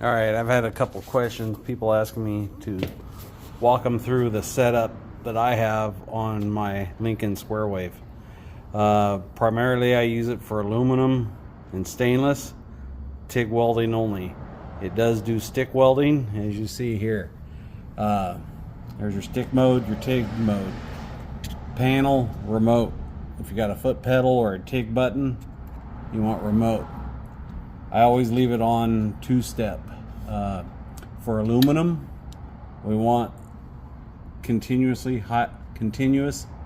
All right, I've had a couple questions, people asking me to walk them through the setup that I have on my Lincoln Square Wave. Primarily I use it for aluminum and stainless, TIG welding only. It does do stick welding, as you see here. There's your stick mode, your TIG mode. Panel, remote. If you got a foot pedal or a TIG button, you want remote. I always leave it on two-step. For aluminum, we want continuous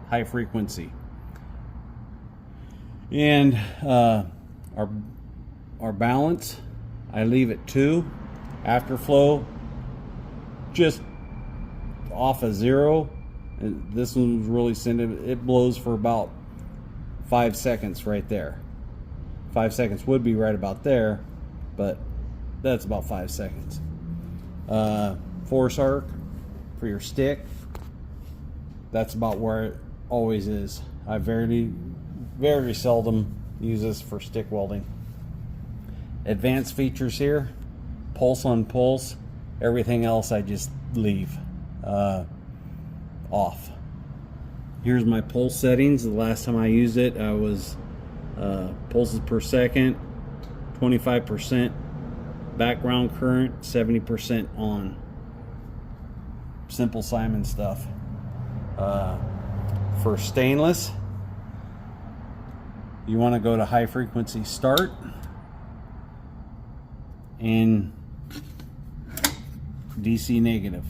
high frequency. And our balance, I leave it 2. Afterflow, just off of 0. And this one was really sensitive. It blows for about 5 seconds right there. 5 seconds would be right about there, but that's about 5 seconds. Force arc for your stick, that's about where it always is. I very seldom use this for stick welding. Advanced features here, pulse on pulse. Everything else I just leave off. Here's my pulse settings. The last time I used it, I was pulses per second, 25% background current, 70% on. Simple Simon stuff. For stainless, you want to go to high frequency start and DC negative.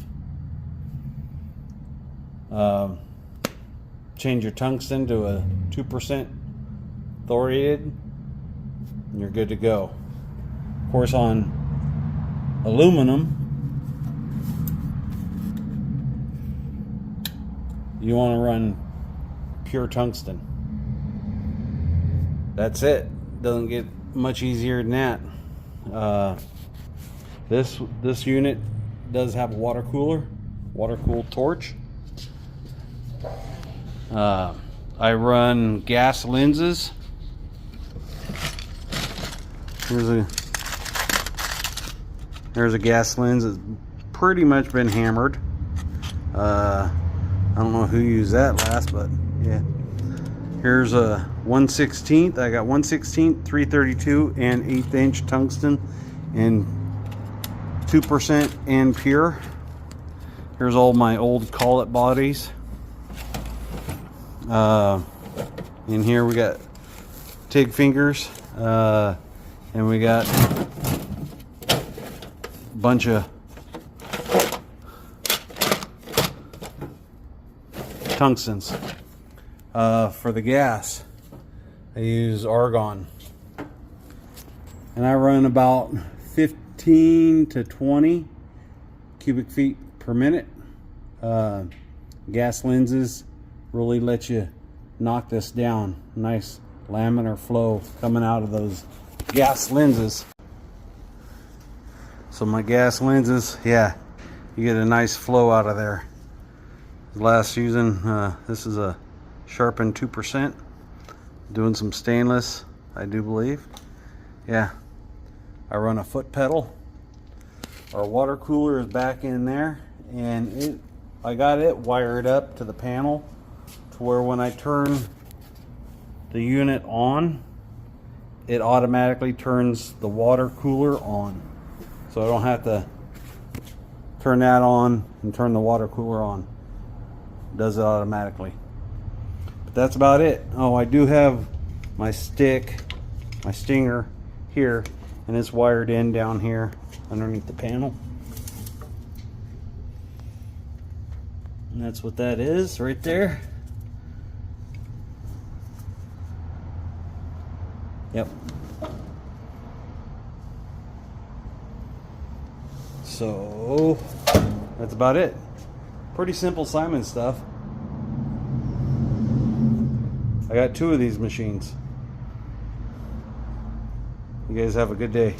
Change your tungsten to a 2% thoriated and you're good to go. Of course, on aluminum, you want to run pure tungsten. That's it. Doesn't get much easier than that. This unit does have a water cooled torch. I run gas lenses. There's a gas lens that's pretty much been hammered. I don't know who used that last, but yeah. Here's a 1/16. I got 1/16, 332, and 1/8 inch tungsten in 2% and pure. Here's all my old collet bodies. In here we got TIG fingers, and we got a bunch of tungstens. For the gas, I use argon, and I run about 15 to 20 cubic feet per minute. Gas lenses really let you knock this down. Nice laminar flow coming out of those gas lenses. So my gas lenses, yeah, you get a nice flow out of there. Last using, this is a sharpened 2%. Doing some stainless, I do believe. Yeah, I run a foot pedal. Our water cooler is back in there, and I got it wired up to the panel to where when I turn the unit on, it automatically turns the water cooler on. So I don't have to turn that on and turn the water cooler on. It does it automatically. But that's about it. Oh, I do have my stick, my stinger here, and it's wired in down here underneath the panel. And that's what that is right there. Yep. So that's about it. Pretty simple Simon stuff. I got 2 of these machines. You guys have a good day.